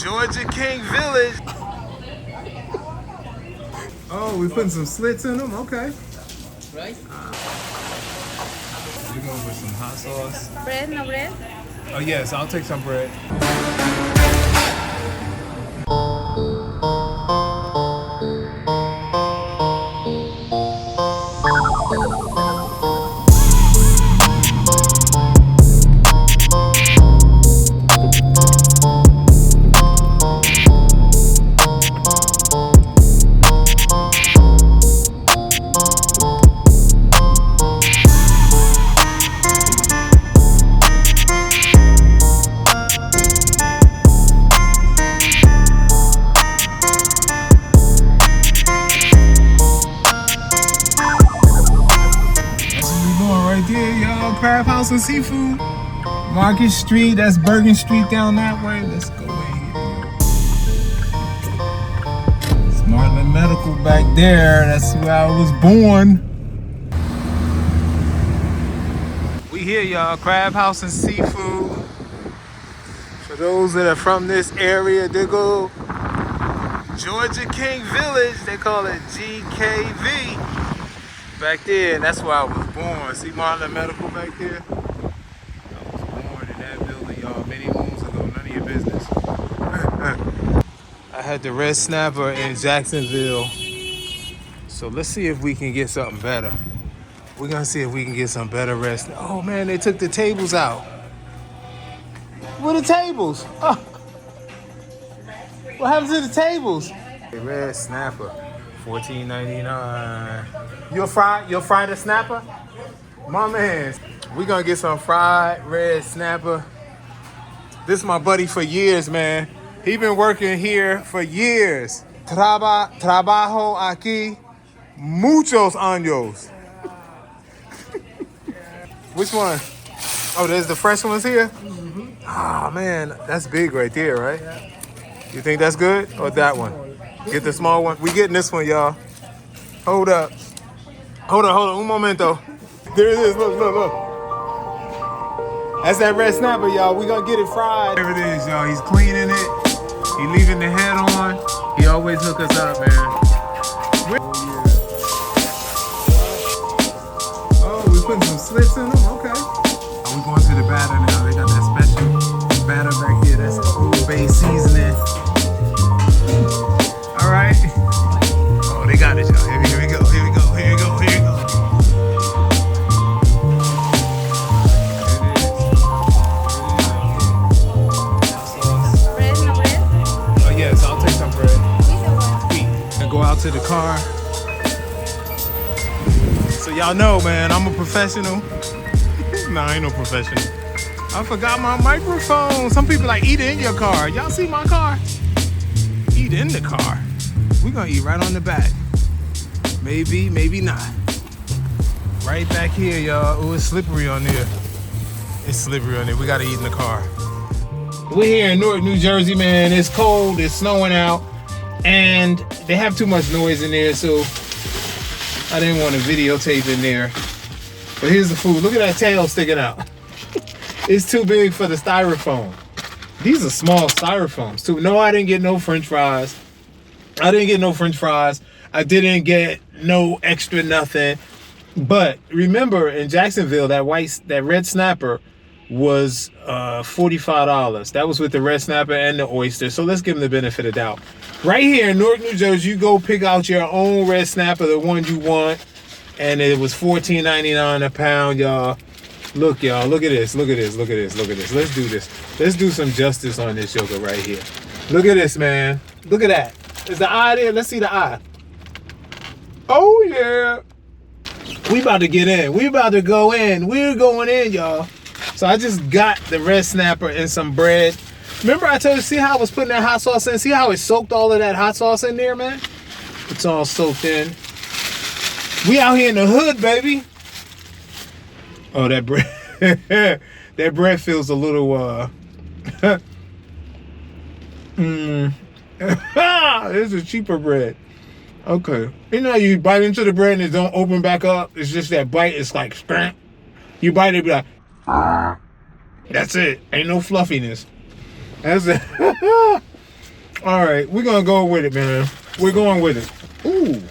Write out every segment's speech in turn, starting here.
Georgia King Village. Oh, we putting some slits in them? Okay. Right? We're going with some hot sauce. Bread, no bread? Oh, yes, I'll take some bread. Right there, y'all. Crab House and Seafood. Market Street. That's Bergen Street down that way. Let's go in here. Smartland Medical back there. That's where I was born. We here, y'all. Crab House and Seafood. For those that are from this area, they go Georgia King Village. They call it GKV. Back there, and that's where I was born. See Marlin Medical back there? I was born in that building, y'all, many moons ago. None of your business. I had the red snapper in Jacksonville. So let's see if we can get something better. We're gonna see if we can get some better red snapper. Oh man, they took the tables out. Where are the tables? Oh. What happened to the tables? Red snapper, $14.99. You'll fry the snapper? My man. We're gonna get some fried red snapper. This is my buddy for years, man. He been working here for years. Trabajo aquí muchos años. Which one? Oh, there's the fresh ones here? Ah, man, that's big right there, right? You think that's good? Or that one? Get the small one. We getting this one, y'all. Hold up. Hold on, un momento. There it is, look. That's that red snapper, y'all. We gonna get it fried. There it is, y'all. He's cleaning it. He leaving the head on. He always hook us up, man. Oh, we putting some slits in them? Okay. Oh, we going to the batter now. They got that special batter back here. That's Old Bay seasoning. All right. Oh, they got it, y'all. Here we go. To the car. So y'all know, man, I'm a professional. Nah, I ain't no professional. I forgot my microphone. Some people like eat in your car. Y'all see my car? Eat in the car. We're gonna eat right on the back. Maybe, maybe not. Right back here, y'all. Oh, it's slippery on there. It's slippery on there. We gotta eat in the car. We're here in Newark, New Jersey, man. It's cold, it's snowing out. And they have too much noise in there, so I didn't want to videotape in there. But here's the food. Look at that tail sticking out. It's too big for the styrofoam. These are small styrofoams too. No, I didn't get no french fries. I didn't get no extra nothing. But remember, in Jacksonville, that red snapper was $45. That was with the red snapper and the oyster. So let's give them the benefit of doubt. Right here in Newark, New Jersey, you go pick out your own red snapper, the one you want, and it was $14.99 a pound, y'all. Look, y'all, look at this. Let's do this. Let's do some justice on this yoga right here. Look at this, man. Look at that. Is the eye there? Let's see the eye. Oh, yeah. We about to get in. We about to go in. We're going in, y'all. So I just got the red snapper and some bread. Remember I told you, see how I was putting that hot sauce in? See how it soaked all of that hot sauce in there, man? It's all soaked in. We out here in the hood, baby. Oh, that bread. That bread feels a little, This is cheaper bread. Okay. You know, you bite into the bread and it don't open back up. It's just that bite. It's like, you bite it, be like, that's it. Ain't no fluffiness. That's it. All right, we're gonna go with it, man. We're going with it. Ooh.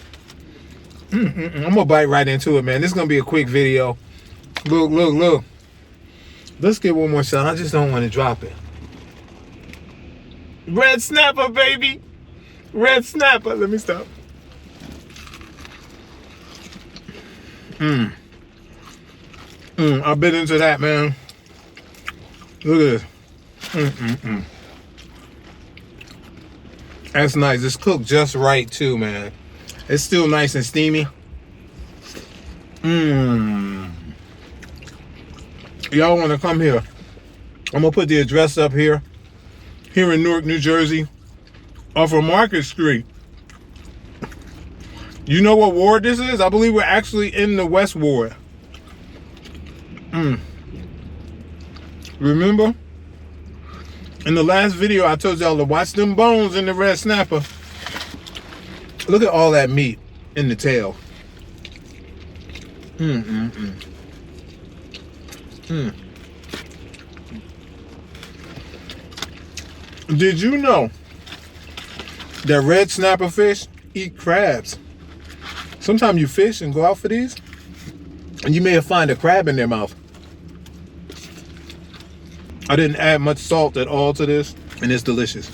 I'm gonna bite right into it, man. This is gonna be a quick video. Look, look, look. Let's get one more shot. I just don't want to drop it. Red snapper, baby. Red snapper. Let me stop. I bit into that, man. Look at this. That's nice. It's cooked just right too, man. It's still nice and steamy. Y'all want to come here? I'm gonna put the address up here in Newark, New Jersey, off of Market Street. You know what ward this is? I believe we're actually in the West Ward. Remember? In the last video, I told y'all to watch them bones in the red snapper. Look at all that meat in the tail. Did you know that red snapper fish eat crabs? Sometimes you fish and go out for these, and you may have found a crab in their mouth. I didn't add much salt at all to this, and it's delicious.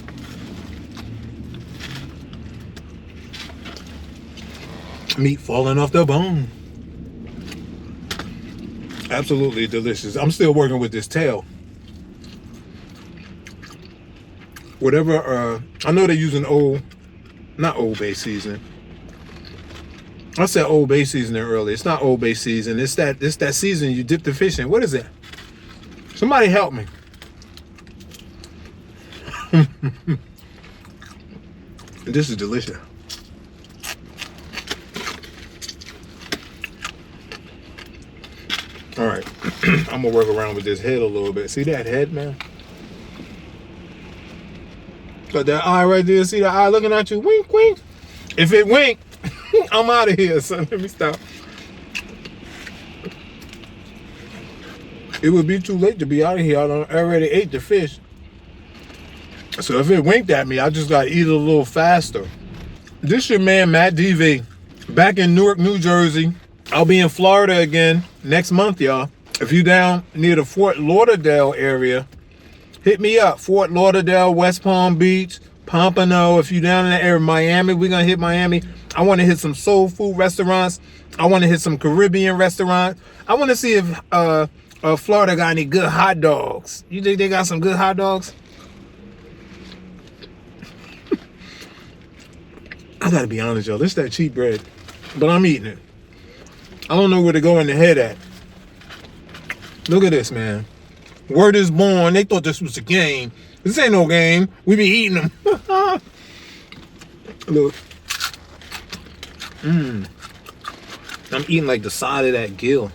Meat falling off the bone. Absolutely delicious. I'm still working with this tail. Whatever, I know they're using not Old Bay seasoning. I said Old Bay seasoning earlier. It's not Old Bay seasoning. It's that season you dip the fish in. What is it? Somebody help me. This is delicious. All right, I'm gonna work around with this head a little bit. See that head, man? Got that eye right there. See the eye looking at you? Wink, wink. If it wink, I'm out of here, son. Let me stop. It would be too late to be out of here. I already ate the fish. So if it winked at me, I just got to eat it a little faster. This your man, Matt DV, back in Newark, New Jersey. I'll be in Florida again next month, y'all. If you down near the Fort Lauderdale area, hit me up. Fort Lauderdale, West Palm Beach, Pompano. If you down in the area, Miami, we're going to hit Miami. I want to hit some soul food restaurants. I want to hit some Caribbean restaurants. I want to see if Florida got any good hot dogs. You think they got some good hot dogs? I gotta be honest, y'all. This is that cheap bread, but I'm eating it. I don't know where to go in the head at. Look at this, man. Word is born. They thought this was a game. This ain't no game. We be eating them. Look. I'm eating like the side of that gill.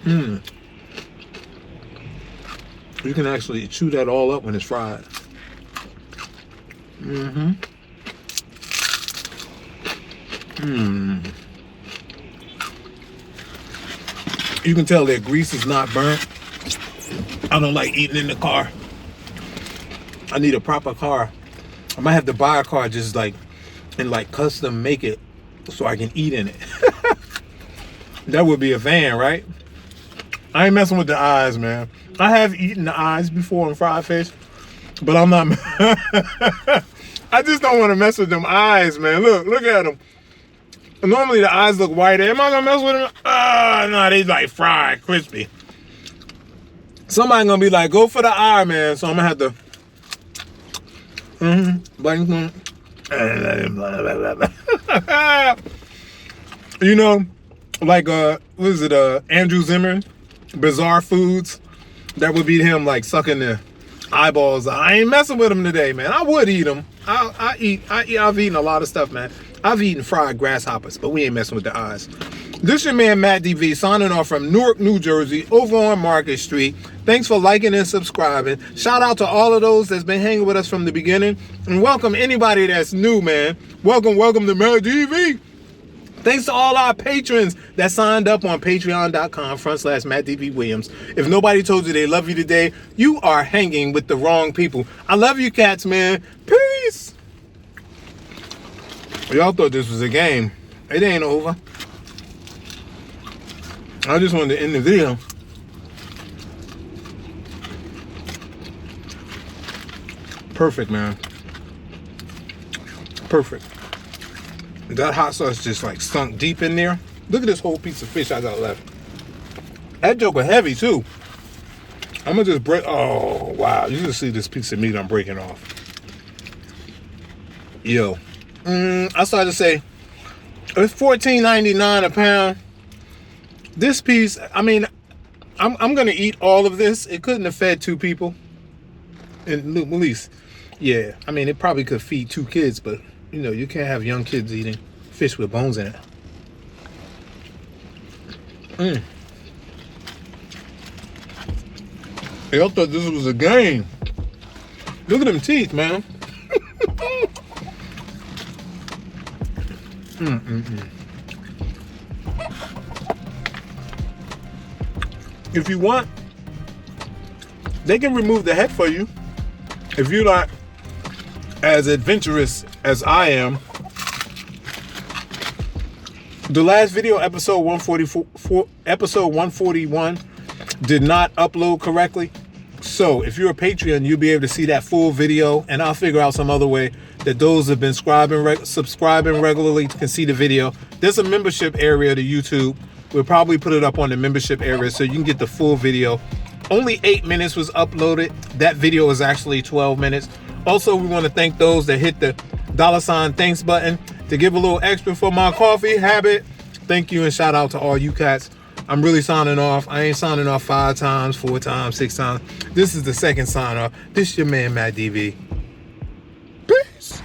You can actually chew that all up when it's fried. You can tell their grease is not burnt. I don't like eating in the car. I need a proper car. I might have to buy a car just like and like custom make it so I can eat in it. That would be a van, right? I ain't messing with the eyes, man. I have eaten the eyes before in fried fish, but I'm not. I just don't want to mess with them eyes, man. Look at them. Normally the eyes look whiter. Am I gonna mess with them? No, they like fried, crispy. Somebody gonna be like, go for the eye, man. So I'm gonna have to. You know, like what is it? Andrew Zimmern, Bizarre Foods. That would be him like sucking the eyeballs. I ain't messing with them today, man. I would eat them. I've eaten a lot of stuff, man. I've eaten fried grasshoppers, but we ain't messing with the eyes. This your man, Matt DV, signing off from Newark, New Jersey, over on Market Street. Thanks for liking and subscribing. Shout out to all of those that's been hanging with us from the beginning. And welcome anybody that's new, man. Welcome to Matt DV. Thanks to all our patrons that signed up on patreon.com/MattDVWilliams. If nobody told you they love you today, you are hanging with the wrong people. I love you cats, man. Peace. Y'all thought this was a game. It ain't over. I just wanted to end the video. Perfect, man. Perfect. That hot sauce just like sunk deep in there. Look at this whole piece of fish I got left. That joker heavy too. I'm gonna just break. Oh wow! You can see this piece of meat I'm breaking off. Yo, I started to say it's $14.99 a pound. This piece, I mean, I'm gonna eat all of this. It couldn't have fed 2 people, at least. Yeah, I mean, it probably could feed 2 kids, but you know, you can't have young kids eating fish with bones in it. Y'all thought this was a game. Look at them teeth, man. If you want, they can remove the head for you. If you're not as adventurous as I am. The last video, episode 141, did not upload correctly. So if you're a Patreon, you'll be able to see that full video, and I'll figure out some other way that those who have been subscribing regularly can see the video. There's a membership area to YouTube. We'll probably put it up on the membership area so you can get the full video. Only 8 minutes was uploaded. That video is actually 12 minutes. Also, we want to thank those that hit the $ thanks button to give a little extra for my coffee habit. Thank you and shout out to all you cats. I'm really signing off. I ain't signing off 5 times, 4 times, 6 times. This is the second sign off. This is your man, Matt DV. Peace.